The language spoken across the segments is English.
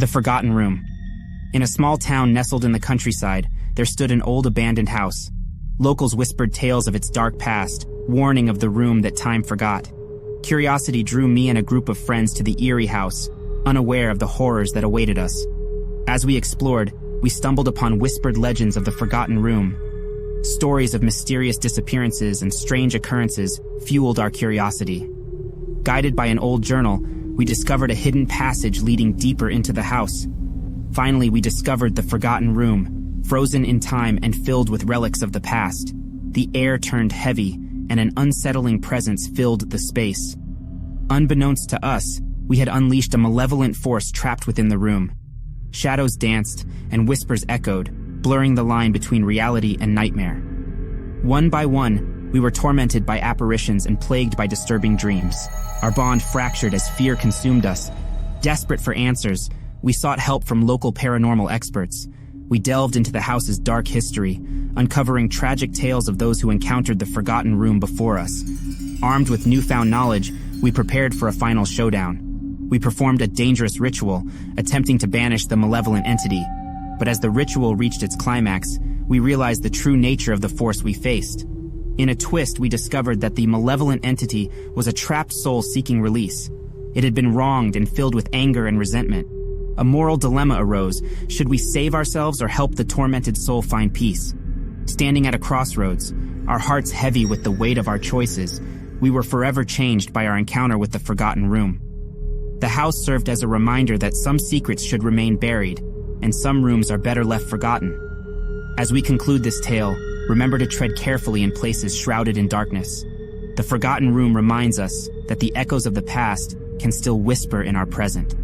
The Forgotten Room. In a small town nestled in the countryside, there stood an old abandoned house. Locals whispered tales of its dark past, warning of the room that time forgot. Curiosity drew me and a group of friends to the eerie house, unaware of the horrors that awaited us. As we explored, we stumbled upon whispered legends of the Forgotten Room. Stories of mysterious disappearances and strange occurrences fueled our curiosity. Guided by an old journal, we discovered a hidden passage leading deeper into the house. Finally, we discovered the Forgotten Room, frozen in time and filled with relics of the past. The air turned heavy, and an unsettling presence filled the space. Unbeknownst to us, we had unleashed a malevolent force trapped within the room. Shadows danced, and whispers echoed, blurring the line between reality and nightmare. One by one, we were tormented by apparitions and plagued by disturbing dreams. Our bond fractured as fear consumed us. Desperate for answers, we sought help from local paranormal experts. We delved into the house's dark history, uncovering tragic tales of those who encountered the Forgotten Room before us. Armed with newfound knowledge, we prepared for a final showdown. We performed a dangerous ritual, attempting to banish the malevolent entity. But as the ritual reached its climax, we realized the true nature of the force we faced. In a twist, we discovered that the malevolent entity was a trapped soul seeking release. It had been wronged and filled with anger and resentment. A moral dilemma arose. Should we save ourselves or help the tormented soul find peace? Standing at a crossroads, our hearts heavy with the weight of our choices, we were forever changed by our encounter with the Forgotten Room. The house served as a reminder that some secrets should remain buried, and some rooms are better left forgotten. As we conclude this tale, remember to tread carefully in places shrouded in darkness. The Forgotten Room reminds us that the echoes of the past can still whisper in our present.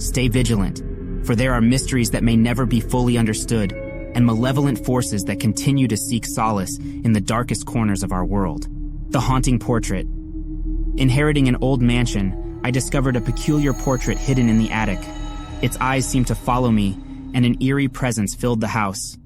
Stay vigilant, for there are mysteries that may never be fully understood, and malevolent forces that continue to seek solace in the darkest corners of our world. The Haunting Portrait. Inheriting an old mansion, I discovered a peculiar portrait hidden in the attic. Its eyes seemed to follow me, and an eerie presence filled the house.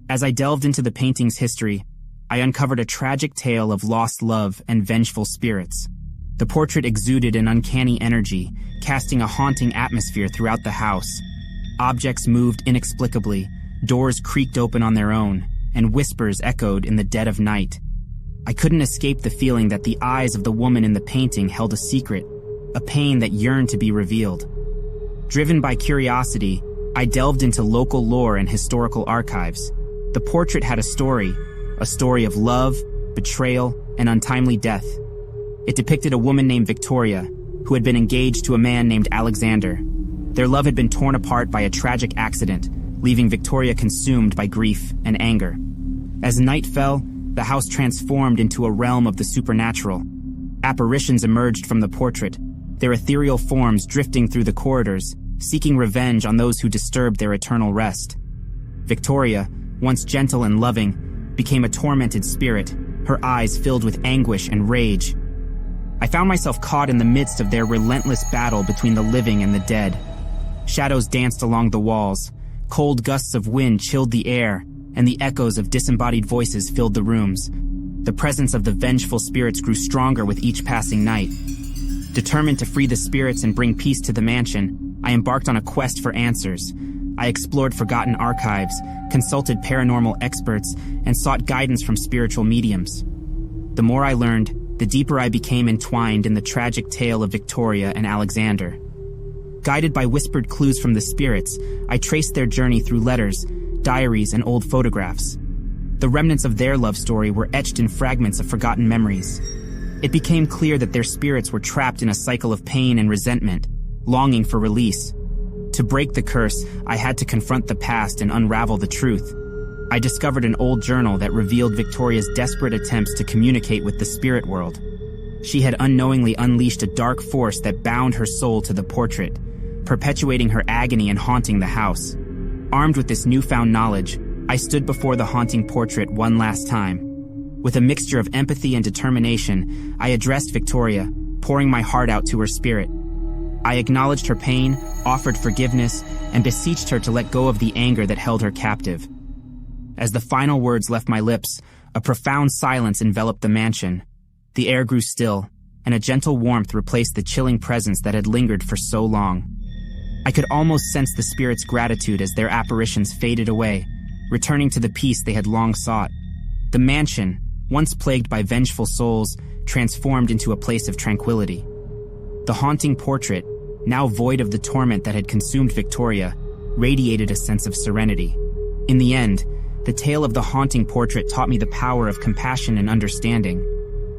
As I delved into the painting's history, I uncovered a tragic tale of lost love and vengeful spirits. The portrait exuded an uncanny energy, casting a haunting atmosphere throughout the house. Objects moved inexplicably, doors creaked open on their own, and whispers echoed in the dead of night. I couldn't escape the feeling that the eyes of the woman in the painting held a secret, a pain that yearned to be revealed. Driven by curiosity, I delved into local lore and historical archives. The portrait had a story of love, betrayal, and untimely death. It depicted a woman named Victoria, who had been engaged to a man named Alexander. Their love had been torn apart by a tragic accident, leaving Victoria consumed by grief and anger. As night fell, the house transformed into a realm of the supernatural. Apparitions emerged from the portrait, their ethereal forms drifting through the corridors, seeking revenge on those who disturbed their eternal rest. Victoria, once gentle and loving, became a tormented spirit, her eyes filled with anguish and rage. I found myself caught in the midst of their relentless battle between the living and the dead. Shadows danced along the walls, cold gusts of wind chilled the air, and the echoes of disembodied voices filled the rooms. The presence of the vengeful spirits grew stronger with each passing night. Determined to free the spirits and bring peace to the mansion, I embarked on a quest for answers. I explored forgotten archives, consulted paranormal experts, and sought guidance from spiritual mediums. The more I learned, the deeper I became entwined in the tragic tale of Victoria and Alexander. Guided by whispered clues from the spirits, I traced their journey through letters, diaries, and old photographs. The remnants of their love story were etched in fragments of forgotten memories. It became clear that their spirits were trapped in a cycle of pain and resentment, longing for release. To break the curse, I had to confront the past and unravel the truth. I discovered an old journal that revealed Victoria's desperate attempts to communicate with the spirit world. She had unknowingly unleashed a dark force that bound her soul to the portrait, perpetuating her agony and haunting the house. Armed with this newfound knowledge, I stood before the haunting portrait one last time. With a mixture of empathy and determination, I addressed Victoria, pouring my heart out to her spirit. I acknowledged her pain, offered forgiveness, and beseeched her to let go of the anger that held her captive. As the final words left my lips, a profound silence enveloped the mansion. The air grew still, and a gentle warmth replaced the chilling presence that had lingered for so long. I could almost sense the spirits' gratitude as their apparitions faded away, returning to the peace they had long sought. The mansion, once plagued by vengeful souls, transformed into a place of tranquility. The haunting portrait, now void of the torment that had consumed Victoria, radiated a sense of serenity. In the end, the tale of the haunting portrait taught me the power of compassion and understanding.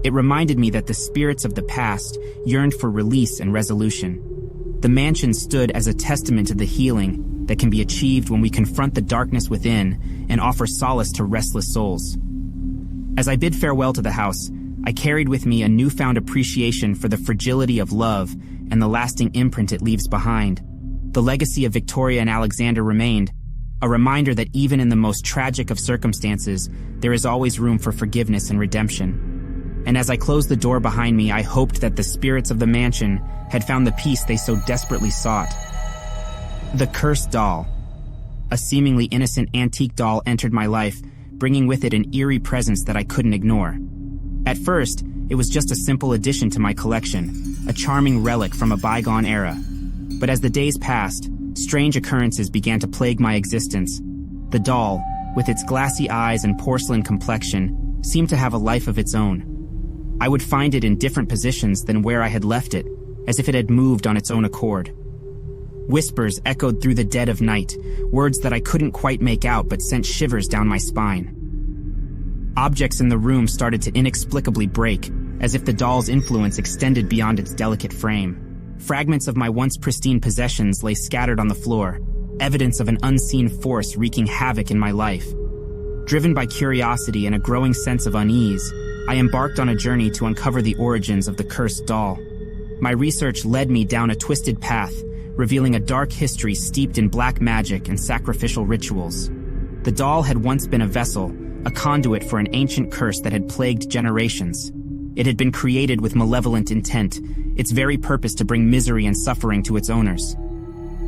It reminded me that the spirits of the past yearned for release and resolution. The mansion stood as a testament to the healing that can be achieved when we confront the darkness within and offer solace to restless souls. As I bid farewell to the house, I carried with me a newfound appreciation for the fragility of love and the lasting imprint it leaves behind. The legacy of Victoria and Alexander remained, a reminder that even in the most tragic of circumstances, there is always room for forgiveness and redemption. And as I closed the door behind me, I hoped that the spirits of the mansion had found the peace they so desperately sought. The cursed doll. A seemingly innocent antique doll entered my life, bringing with it an eerie presence that I couldn't ignore. At first, it was just a simple addition to my collection, a charming relic from a bygone era. But as the days passed, strange occurrences began to plague my existence. The doll, with its glassy eyes and porcelain complexion, seemed to have a life of its own. I would find it in different positions than where I had left it, as if it had moved on its own accord. Whispers echoed through the dead of night, words that I couldn't quite make out but sent shivers down my spine. Objects in the room started to inexplicably break, as if the doll's influence extended beyond its delicate frame. Fragments of my once pristine possessions lay scattered on the floor, evidence of an unseen force wreaking havoc in my life. Driven by curiosity and a growing sense of unease, I embarked on a journey to uncover the origins of the cursed doll. My research led me down a twisted path, revealing a dark history steeped in black magic and sacrificial rituals. The doll had once been a vessel, a conduit for an ancient curse that had plagued generations. It had been created with malevolent intent, its very purpose to bring misery and suffering to its owners.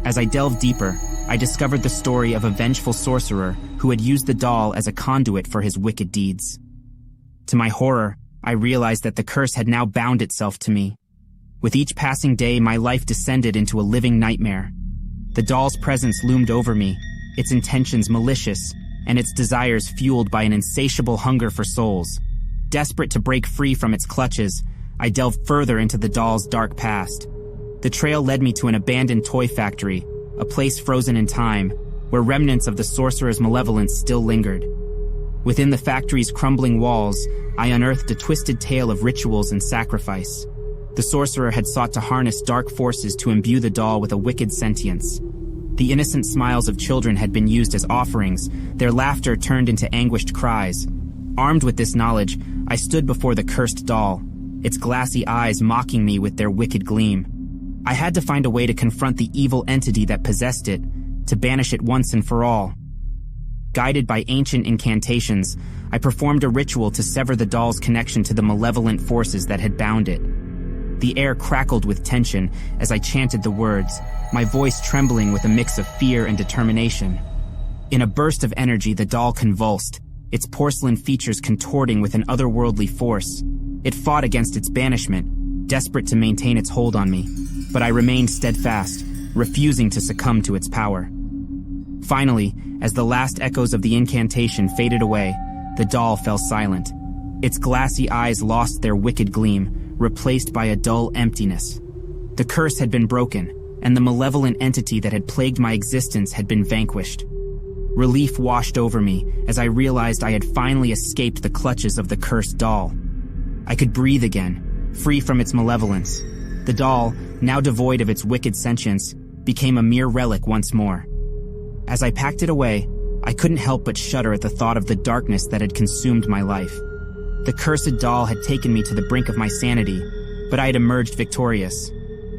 As I delved deeper, I discovered the story of a vengeful sorcerer who had used the doll as a conduit for his wicked deeds. To my horror, I realized that the curse had now bound itself to me. With each passing day, my life descended into a living nightmare. The doll's presence loomed over me, its intentions malicious, and its desires fueled by an insatiable hunger for souls. Desperate to break free from its clutches, I delved further into the doll's dark past. The trail led me to an abandoned toy factory, a place frozen in time, where remnants of the sorcerer's malevolence still lingered. Within the factory's crumbling walls, I unearthed a twisted tale of rituals and sacrifice. The sorcerer had sought to harness dark forces to imbue the doll with a wicked sentience. The innocent smiles of children had been used as offerings, their laughter turned into anguished cries. Armed with this knowledge, I stood before the cursed doll, its glassy eyes mocking me with their wicked gleam. I had to find a way to confront the evil entity that possessed it, to banish it once and for all. Guided by ancient incantations, I performed a ritual to sever the doll's connection to the malevolent forces that had bound it. The air crackled with tension as I chanted the words, my voice trembling with a mix of fear and determination. In a burst of energy, the doll convulsed, its porcelain features contorting with an otherworldly force. It fought against its banishment, desperate to maintain its hold on me, but I remained steadfast, refusing to succumb to its power. Finally, as the last echoes of the incantation faded away, the doll fell silent. Its glassy eyes lost their wicked gleam, replaced by a dull emptiness. The curse had been broken, and the malevolent entity that had plagued my existence had been vanquished. Relief washed over me as I realized I had finally escaped the clutches of the cursed doll. I could breathe again, free from its malevolence. The doll, now devoid of its wicked sentience, became a mere relic once more. As I packed it away, I couldn't help but shudder at the thought of the darkness that had consumed my life. The cursed doll had taken me to the brink of my sanity, but I had emerged victorious.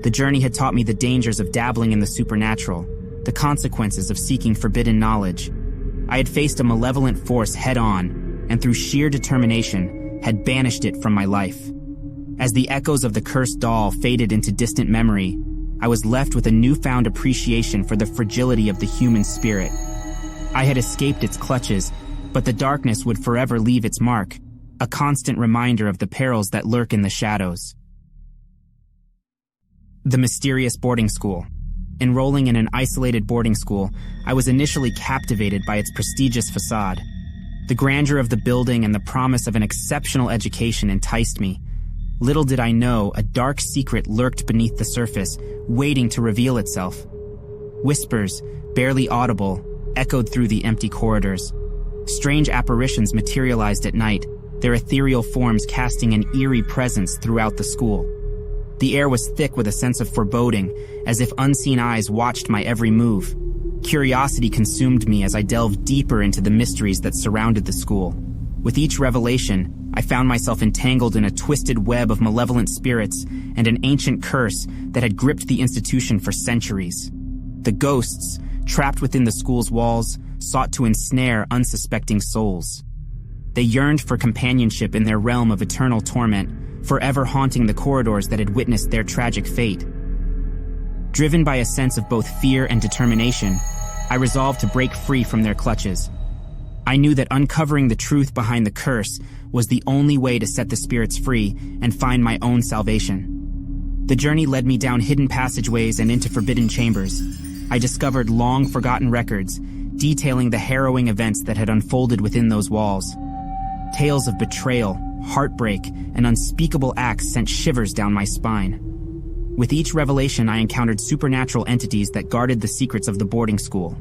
The journey had taught me the dangers of dabbling in the supernatural, the consequences of seeking forbidden knowledge. I had faced a malevolent force head-on, and through sheer determination, had banished it from my life. As the echoes of the cursed doll faded into distant memory, I was left with a newfound appreciation for the fragility of the human spirit. I had escaped its clutches, but the darkness would forever leave its mark, a constant reminder of the perils that lurk in the shadows. The mysterious boarding school. Enrolling in an isolated boarding school, I was initially captivated by its prestigious facade. The grandeur of the building and the promise of an exceptional education enticed me. Little did I know, a dark secret lurked beneath the surface, waiting to reveal itself. Whispers, barely audible, echoed through the empty corridors. Strange apparitions materialized at night, their ethereal forms casting an eerie presence throughout the school. The air was thick with a sense of foreboding, as if unseen eyes watched my every move. Curiosity consumed me as I delved deeper into the mysteries that surrounded the school. With each revelation, I found myself entangled in a twisted web of malevolent spirits and an ancient curse that had gripped the institution for centuries. The ghosts, trapped within the school's walls, sought to ensnare unsuspecting souls. They yearned for companionship in their realm of eternal torment, forever haunting the corridors that had witnessed their tragic fate. Driven by a sense of both fear and determination, I resolved to break free from their clutches. I knew that uncovering the truth behind the curse was the only way to set the spirits free and find my own salvation. The journey led me down hidden passageways and into forbidden chambers. I discovered long-forgotten records, detailing the harrowing events that had unfolded within those walls. Tales of betrayal, heartbreak, and unspeakable acts sent shivers down my spine. With each revelation, I encountered supernatural entities that guarded the secrets of the boarding school.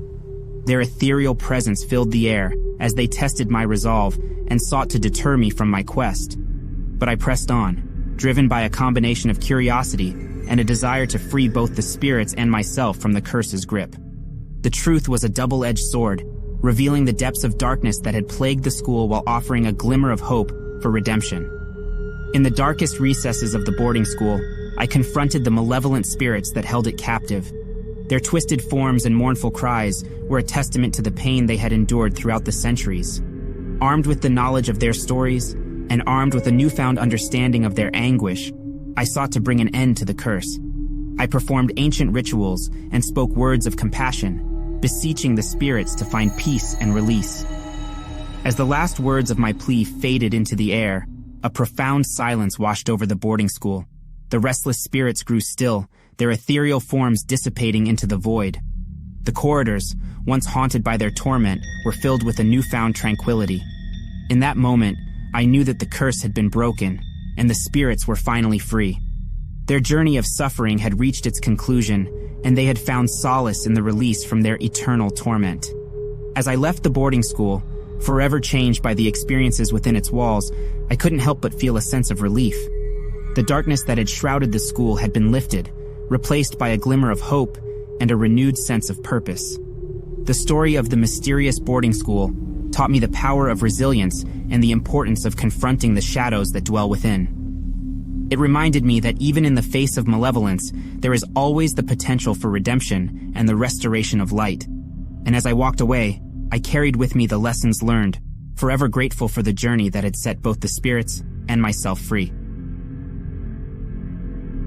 Their ethereal presence filled the air as they tested my resolve and sought to deter me from my quest. But I pressed on, driven by a combination of curiosity and a desire to free both the spirits and myself from the curse's grip. The truth was a double-edged sword, revealing the depths of darkness that had plagued the school while offering a glimmer of hope for redemption. In the darkest recesses of the boarding school, I confronted the malevolent spirits that held it captive. Their twisted forms and mournful cries were a testament to the pain they had endured throughout the centuries. Armed with the knowledge of their stories, and armed with a newfound understanding of their anguish, I sought to bring an end to the curse. I performed ancient rituals and spoke words of compassion, beseeching the spirits to find peace and release. As the last words of my plea faded into the air, a profound silence washed over the boarding school. The restless spirits grew still, their ethereal forms dissipating into the void. The corridors, once haunted by their torment, were filled with a newfound tranquility. In that moment, I knew that the curse had been broken, and the spirits were finally free. Their journey of suffering had reached its conclusion, and they had found solace in the release from their eternal torment. As I left the boarding school, forever changed by the experiences within its walls, I couldn't help but feel a sense of relief. The darkness that had shrouded the school had been lifted, replaced by a glimmer of hope and a renewed sense of purpose. The story of the mysterious boarding school taught me the power of resilience and the importance of confronting the shadows that dwell within. It reminded me that even in the face of malevolence, there is always the potential for redemption and the restoration of light. And as I walked away, I carried with me the lessons learned, forever grateful for the journey that had set both the spirits and myself free.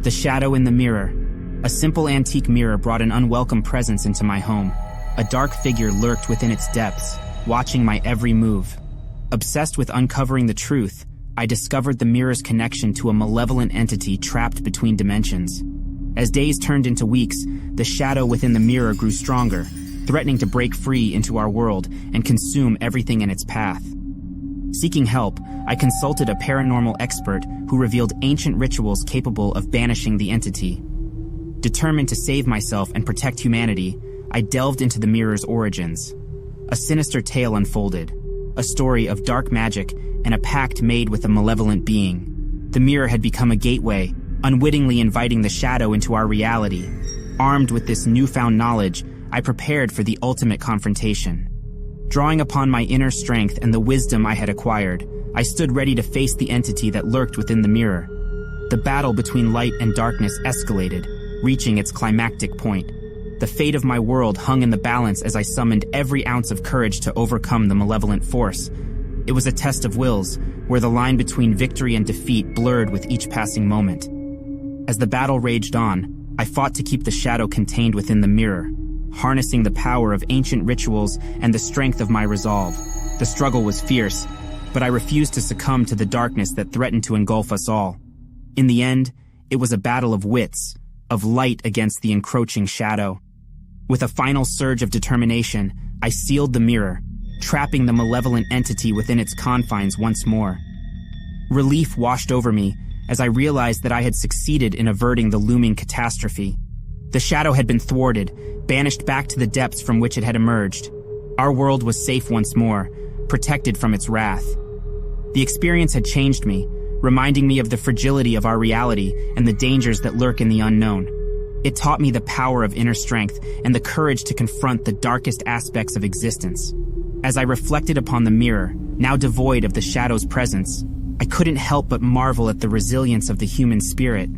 The shadow in the mirror. A simple antique mirror brought an unwelcome presence into my home. A dark figure lurked within its depths, watching my every move. Obsessed with uncovering the truth, I discovered the mirror's connection to a malevolent entity trapped between dimensions. As days turned into weeks, the shadow within the mirror grew stronger, threatening to break free into our world and consume everything in its path. Seeking help, I consulted a paranormal expert who revealed ancient rituals capable of banishing the entity. Determined to save myself and protect humanity, I delved into the mirror's origins. A sinister tale unfolded, a story of dark magic and a pact made with a malevolent being. The mirror had become a gateway, unwittingly inviting the shadow into our reality. Armed with this newfound knowledge, I prepared for the ultimate confrontation. Drawing upon my inner strength and the wisdom I had acquired, I stood ready to face the entity that lurked within the mirror. The battle between light and darkness escalated, reaching its climactic point. The fate of my world hung in the balance as I summoned every ounce of courage to overcome the malevolent force. It was a test of wills, where the line between victory and defeat blurred with each passing moment. As the battle raged on, I fought to keep the shadow contained within the mirror, harnessing the power of ancient rituals and the strength of my resolve. The struggle was fierce, but I refused to succumb to the darkness that threatened to engulf us all. In the end, it was a battle of wits, of light against the encroaching shadow. With a final surge of determination, I sealed the mirror, trapping the malevolent entity within its confines once more. Relief washed over me as I realized that I had succeeded in averting the looming catastrophe. The shadow had been thwarted, banished back to the depths from which it had emerged. Our world was safe once more, protected from its wrath. The experience had changed me, reminding me of the fragility of our reality and the dangers that lurk in the unknown. It taught me the power of inner strength and the courage to confront the darkest aspects of existence. As I reflected upon the mirror, now devoid of the shadow's presence, I couldn't help but marvel at the resilience of the human spirit.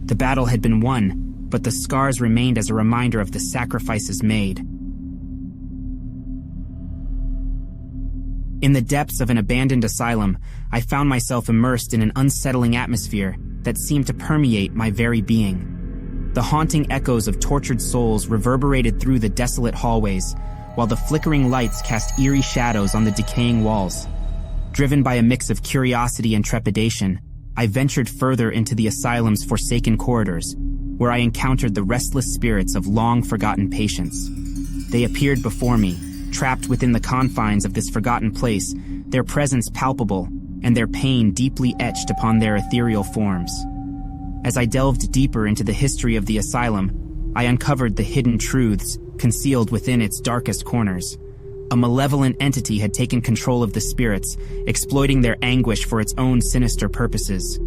The battle had been won, but the scars remained as a reminder of the sacrifices made. In the depths of an abandoned asylum, I found myself immersed in an unsettling atmosphere that seemed to permeate my very being. The haunting echoes of tortured souls reverberated through the desolate hallways, while the flickering lights cast eerie shadows on the decaying walls. Driven by a mix of curiosity and trepidation, I ventured further into the asylum's forsaken corridors, where I encountered the restless spirits of long-forgotten patients. They appeared before me, trapped within the confines of this forgotten place, their presence palpable, and their pain deeply etched upon their ethereal forms. As I delved deeper into the history of the asylum, I uncovered the hidden truths concealed within its darkest corners. A malevolent entity had taken control of the spirits, exploiting their anguish for its own sinister purposes.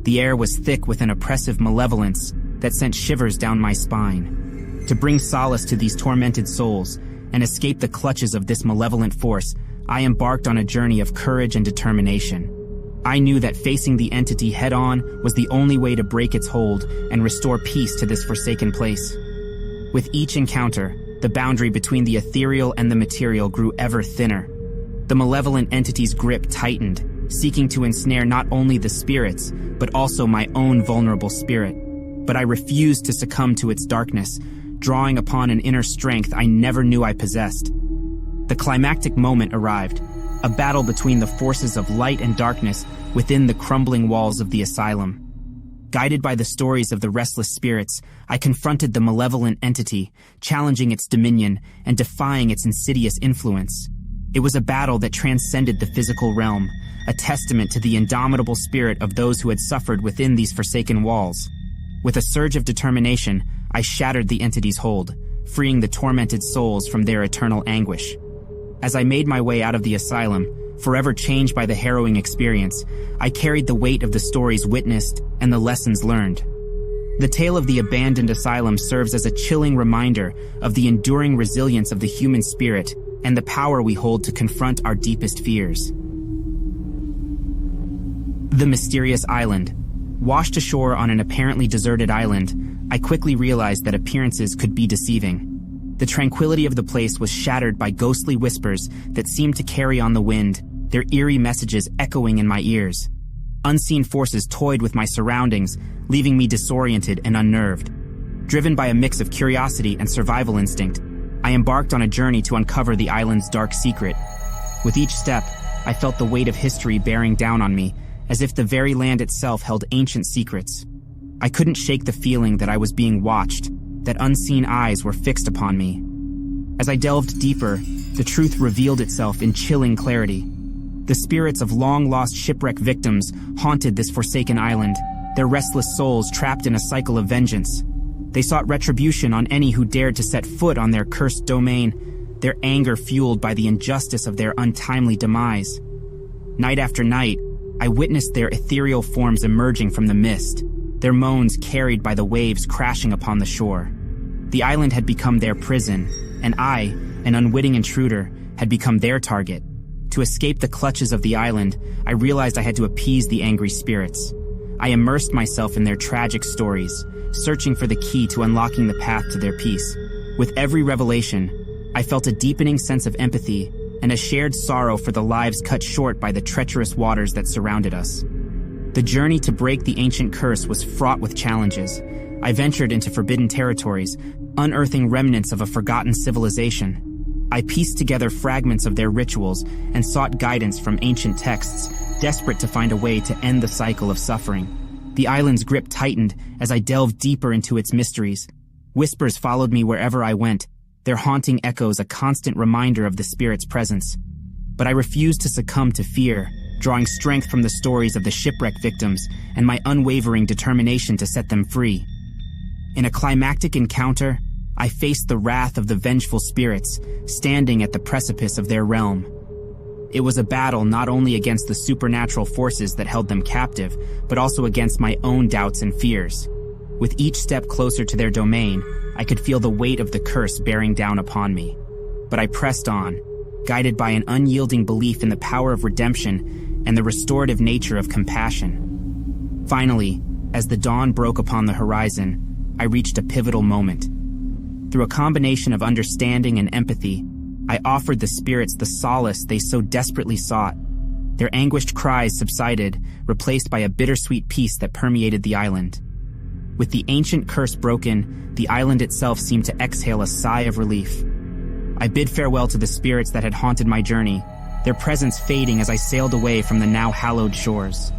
The air was thick with an oppressive malevolence that sent shivers down my spine. To bring solace to these tormented souls and escape the clutches of this malevolent force, I embarked on a journey of courage and determination. I knew that facing the entity head-on was the only way to break its hold and restore peace to this forsaken place. With each encounter, the boundary between the ethereal and the material grew ever thinner. The malevolent entity's grip tightened, seeking to ensnare not only the spirits, but also my own vulnerable spirit. But I refused to succumb to its darkness, drawing upon an inner strength I never knew I possessed. The climactic moment arrived, a battle between the forces of light and darkness within the crumbling walls of the asylum. Guided by the stories of the restless spirits, I confronted the malevolent entity, challenging its dominion and defying its insidious influence. It was a battle that transcended the physical realm, a testament to the indomitable spirit of those who had suffered within these forsaken walls. With a surge of determination, I shattered the entity's hold, freeing the tormented souls from their eternal anguish. As I made my way out of the asylum, forever changed by the harrowing experience, I carried the weight of the stories witnessed and the lessons learned. The tale of the abandoned asylum serves as a chilling reminder of the enduring resilience of the human spirit and the power we hold to confront our deepest fears. The mysterious island. Washed ashore on an apparently deserted island, I quickly realized that appearances could be deceiving. The tranquility of the place was shattered by ghostly whispers that seemed to carry on the wind, their eerie messages echoing in my ears. Unseen forces toyed with my surroundings, leaving me disoriented and unnerved. Driven by a mix of curiosity and survival instinct, I embarked on a journey to uncover the island's dark secret. With each step, I felt the weight of history bearing down on me, as if the very land itself held ancient secrets. I couldn't shake the feeling that I was being watched, that unseen eyes were fixed upon me. As I delved deeper, the truth revealed itself in chilling clarity. The spirits of long-lost shipwreck victims haunted this forsaken island, their restless souls trapped in a cycle of vengeance. They sought retribution on any who dared to set foot on their cursed domain, their anger fueled by the injustice of their untimely demise. Night after night, I witnessed their ethereal forms emerging from the mist, their moans carried by the waves crashing upon the shore. The island had become their prison, and I, an unwitting intruder, had become their target. To escape the clutches of the island, I realized I had to appease the angry spirits. I immersed myself in their tragic stories, searching for the key to unlocking the path to their peace. With every revelation, I felt a deepening sense of empathy and a shared sorrow for the lives cut short by the treacherous waters that surrounded us. The journey to break the ancient curse was fraught with challenges. I ventured into forbidden territories, unearthing remnants of a forgotten civilization. I pieced together fragments of their rituals and sought guidance from ancient texts, desperate to find a way to end the cycle of suffering. The island's grip tightened as I delved deeper into its mysteries. Whispers followed me wherever I went, their haunting echoes a constant reminder of the spirit's presence. But I refused to succumb to fear, drawing strength from the stories of the shipwreck victims and my unwavering determination to set them free. In a climactic encounter, I faced the wrath of the vengeful spirits, standing at the precipice of their realm. It was a battle not only against the supernatural forces that held them captive, but also against my own doubts and fears. With each step closer to their domain, I could feel the weight of the curse bearing down upon me. But I pressed on, guided by an unyielding belief in the power of redemption and the restorative nature of compassion. Finally, as the dawn broke upon the horizon, I reached a pivotal moment. Through a combination of understanding and empathy, I offered the spirits the solace they so desperately sought. Their anguished cries subsided, replaced by a bittersweet peace that permeated the island. With the ancient curse broken, the island itself seemed to exhale a sigh of relief. I bid farewell to the spirits that had haunted my journey, their presence fading as I sailed away from the now hallowed shores.